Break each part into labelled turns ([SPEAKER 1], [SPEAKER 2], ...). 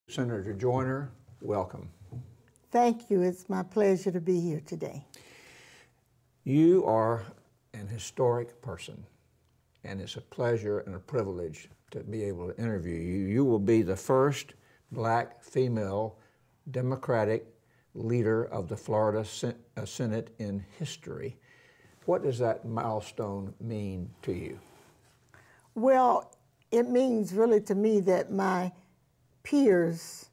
[SPEAKER 1] Senator Joyner, welcome.
[SPEAKER 2] Thank you. It's my pleasure to be here today.
[SPEAKER 1] You are an historic person, and it's a pleasure and a privilege to be able to interview you. You will be the first black female Democratic leader of the Florida Senate in history. What does that milestone mean to you?
[SPEAKER 2] Well, it means really to me that my peers,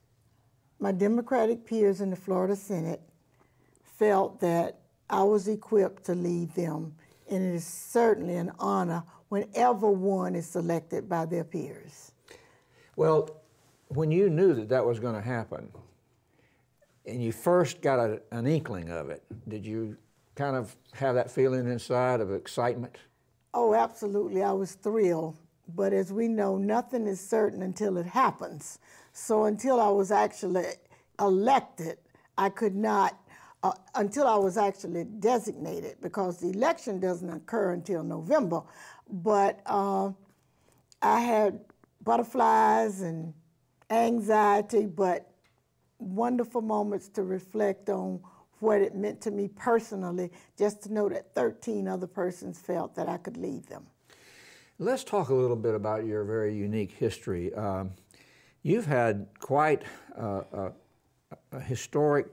[SPEAKER 2] my Democratic peers in the Florida Senate, felt that I was equipped to lead them, and it is certainly an honor whenever one is selected by their peers.
[SPEAKER 1] Well, when you knew that that was going to happen, and you first got an inkling of it, did you kind of have that feeling inside of excitement?
[SPEAKER 2] Oh, absolutely. I was thrilled. But as we know, nothing is certain until it happens. So until I was actually elected, I could not, until I was actually designated, because the election doesn't occur until November. But I had butterflies and anxiety, but wonderful moments to reflect on what it meant to me personally, just to know that 13 other persons felt that I could lead them.
[SPEAKER 1] Let's talk a little bit about your very unique history. You've had quite a historic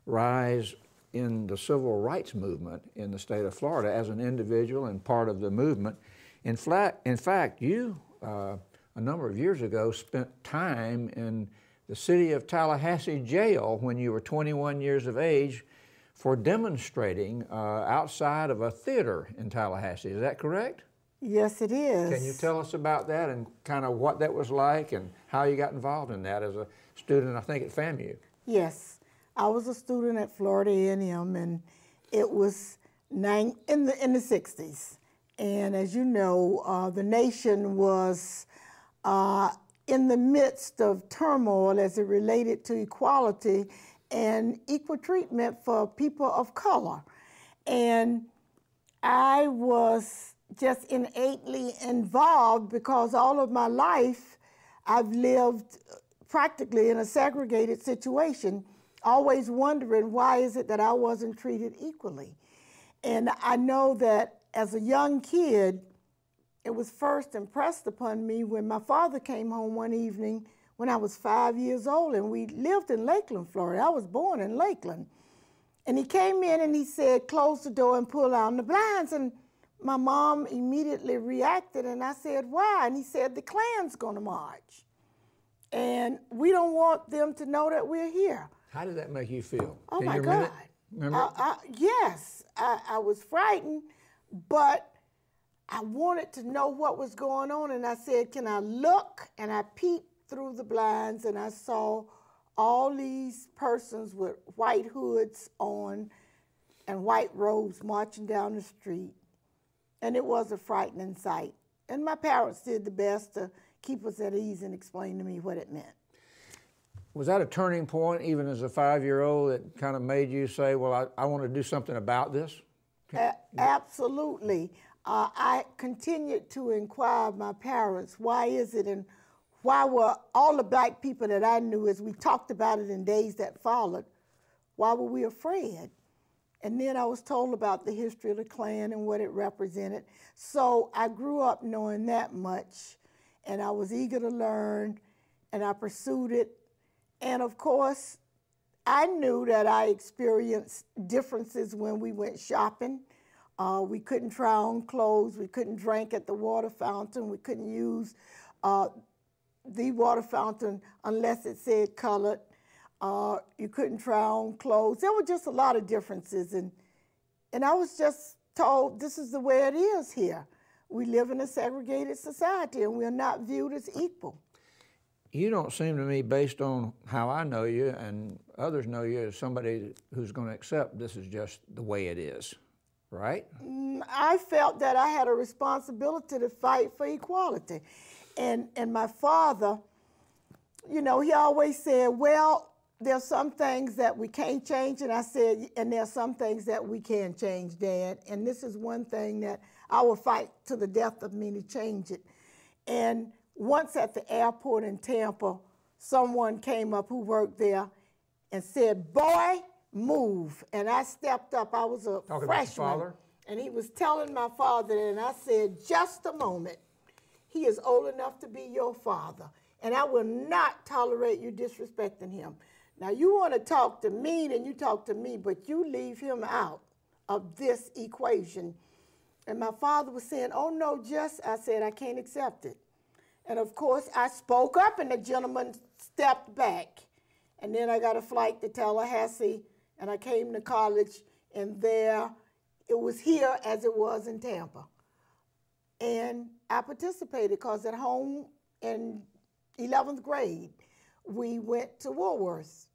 [SPEAKER 1] rise in the civil rights movement in the state of Florida as an individual and part of the movement. In fact, you, a number of years ago, spent time in the city of Tallahassee jail when you were 21 years of age for demonstrating outside of a theater in Tallahassee. Is that correct?
[SPEAKER 2] Yes, it is.
[SPEAKER 1] Can you tell us about that and kind of what that was like and how you got involved in that as a student, I think, at FAMU?
[SPEAKER 2] Yes. I was a student at Florida A&M, and it was in the 60s. And as you know, the nation was in the midst of turmoil as it related to equality and equal treatment for people of color. And I was just innately involved because all of my life I've lived practically in a segregated situation, always wondering why is it that I wasn't treated equally. And I know that as a young kid, it was first impressed upon me when my father came home one evening when I was 5 years old, and we lived in Lakeland, Florida. I was born in Lakeland. And he came in and he said, "Close the door and pull down the blinds." And my mom immediately reacted, and I said, "Why?" And he said, "The Klan's gonna march, and we don't want them to know that we're here."
[SPEAKER 1] How did that make you feel?
[SPEAKER 2] Oh my God. Yes, I was frightened, but I wanted to know what was going on, and I said, "Can I look?" And I peeped through the blinds, and I saw all these persons with white hoods on and white robes marching down the street. And it was a frightening sight. And my parents did the best to keep us at ease and explain to me what it meant.
[SPEAKER 1] Was that a turning point, even as a 5-year-old, that kind of made you say, well, I want to do something about this?
[SPEAKER 2] Absolutely. I continued to inquire of my parents, why is it, and why were all the black people that I knew, as we talked about it in days that followed, why were we afraid? And then I was told about the history of the Klan and what it represented. So I grew up knowing that much, and I was eager to learn, and I pursued it. And of course, I knew that I experienced differences when we went shopping. We couldn't try on clothes, we couldn't drink at the water fountain, we couldn't use the water fountain unless it said colored. You couldn't try on clothes. There were just a lot of differences, and I was just told this is the way it is here. We live in a segregated society, and we're not viewed as equal.
[SPEAKER 1] You don't seem to me, based on how I know you and others know you, as somebody who's going to accept this is just the way it is, right?
[SPEAKER 2] I felt that I had a responsibility to fight for equality. And my father, you know, he always said, well, there's some things that we can't change, and I said, and there's some things that we can change, Dad, and this is one thing that I will fight to the death of me to change it. And once at the airport in Tampa, someone came up who worked there and said, "Boy, move." And I stepped up. I was a
[SPEAKER 1] Talking about your
[SPEAKER 2] freshman.
[SPEAKER 1] father?
[SPEAKER 2] And he was telling my father, and I said, "Just a moment. He is old enough to be your father, and I will not tolerate you disrespecting him. Now, you want to talk to me, then you talk to me, but you leave him out of this equation." And my father was saying, "Oh, no, just," I said, "I can't accept it." And of course, I spoke up, and the gentleman stepped back. And then I got a flight to Tallahassee, and I came to college, and there it was here as it was in Tampa. And I participated because at home in 11th grade, we went to Woolworth's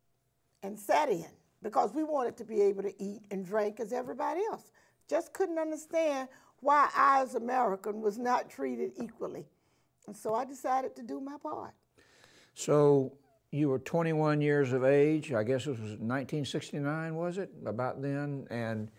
[SPEAKER 2] and sat in because we wanted to be able to eat and drink as everybody else. Just couldn't understand why I, as American, was not treated equally. And so I decided to do my part.
[SPEAKER 1] So you were 21 years of age. I guess it was 1969, was it? About then, and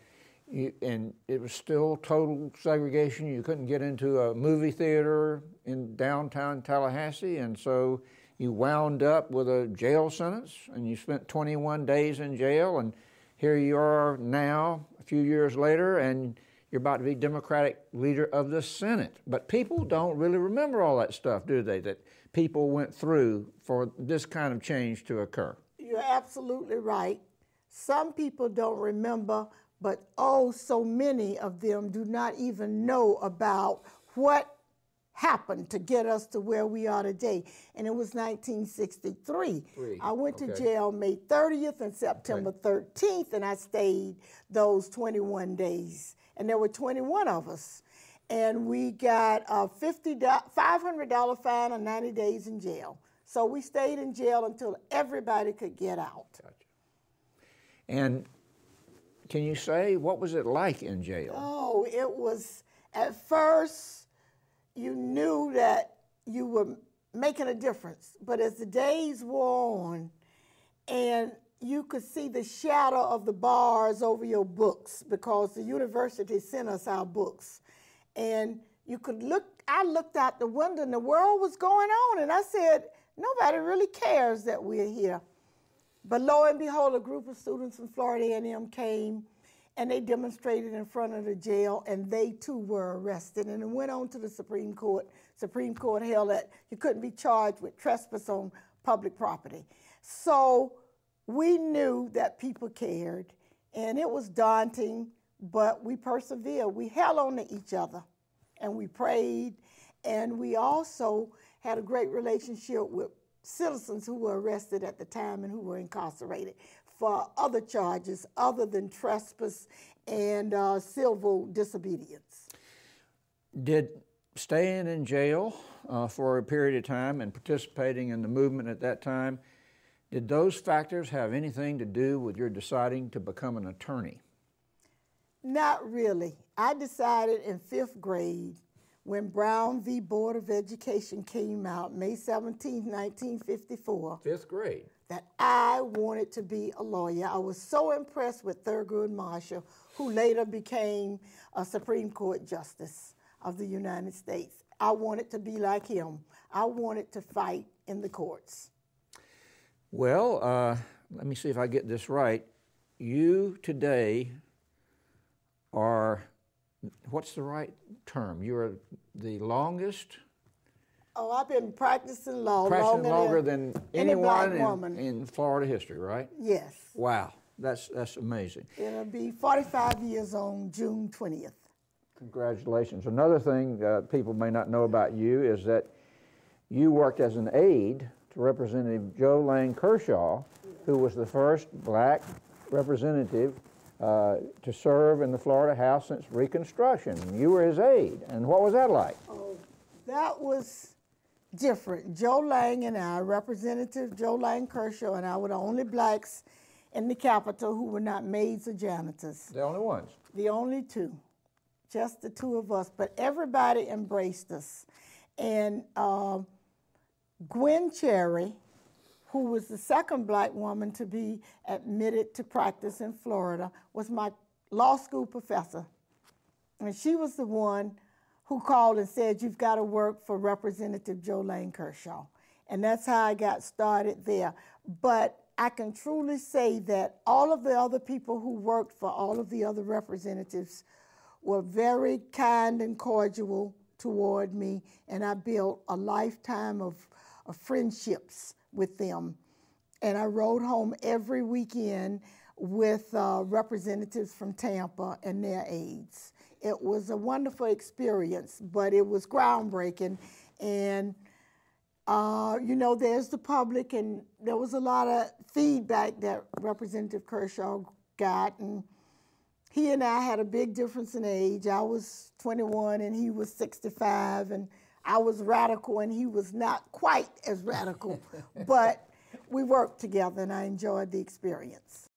[SPEAKER 1] it was still total segregation. You couldn't get into a movie theater in downtown Tallahassee, and so you wound up with a jail sentence, and you spent 21 days in jail, and here you are now, a few years later, and you're about to be Democratic leader of the Senate. But people don't really remember all that stuff, do they, that people went through for this kind of change to occur?
[SPEAKER 2] You're absolutely right. Some people don't remember, but oh, so many of them do not even know about what happened to get us to where we are today. And it was 1963. I went to jail May 30th and September 13th, and I stayed those 21 days. And there were 21 of us. And we got a $500 fine and 90 days in jail. So we stayed in jail until everybody could get out.
[SPEAKER 1] Gotcha. And can you say, what was it like in jail?
[SPEAKER 2] Oh, it was, at first, you knew that you were making a difference. But as the days wore on, and you could see the shadow of the bars over your books because the university sent us our books. And you could look, I looked out the window and the world was going on, and I said, nobody really cares that we're here. But lo and behold, a group of students from Florida A&M came, and they demonstrated in front of the jail, and they too were arrested. And it went on to the Supreme Court. Supreme Court held that you couldn't be charged with trespass on public property. So we knew that people cared, and it was daunting, but we persevered. We held on to each other, and we prayed, and we also had a great relationship with citizens who were arrested at the time and who were incarcerated for other charges other than trespass and civil disobedience.
[SPEAKER 1] Did staying in jail for a period of time and participating in the movement at that time, did those factors have anything to do with your deciding to become an attorney?
[SPEAKER 2] Not really. I decided in 5th grade when Brown v. Board of Education came out, May 17, 1954.
[SPEAKER 1] 5th grade.
[SPEAKER 2] That I wanted to be a lawyer. I was so impressed with Thurgood Marshall, who later became a Supreme Court Justice of the United States. I wanted to be like him. I wanted to fight in the courts.
[SPEAKER 1] Well, let me see if I get this right. You today are, what's the right term? You're the longest?
[SPEAKER 2] Oh, I've been practicing law
[SPEAKER 1] longer than anyone
[SPEAKER 2] any
[SPEAKER 1] in Florida history, right?
[SPEAKER 2] Yes.
[SPEAKER 1] Wow, that's amazing.
[SPEAKER 2] It'll be 45 years on June 20th.
[SPEAKER 1] Congratulations. Another thing people may not know about you is that you worked as an aide to Representative Jolene Kershaw, who was the first black representative to serve in the Florida House since Reconstruction. You were his aide, and what was that like?
[SPEAKER 2] Oh, that was different. Jolene and I, Representative Jolene Kershaw and I, were the only blacks in the Capitol who were not maids or janitors.
[SPEAKER 1] The only ones?
[SPEAKER 2] The only two. Just the two of us. But everybody embraced us. And Gwen Cherry, who was the second black woman to be admitted to practice in Florida, was my law school professor. And she was the one who called and said, "You've got to work for Representative Jolene Kershaw." And that's how I got started there. But I can truly say that all of the other people who worked for all of the other representatives were very kind and cordial toward me, and I built a lifetime of friendships with them. And I rode home every weekend with representatives from Tampa and their aides. It was a wonderful experience, but it was groundbreaking. And you know, there's the public, and there was a lot of feedback that Representative Kershaw got, and he and I had a big difference in age. I was 21 and he was 65, and I was radical and he was not quite as radical, but we worked together and I enjoyed the experience.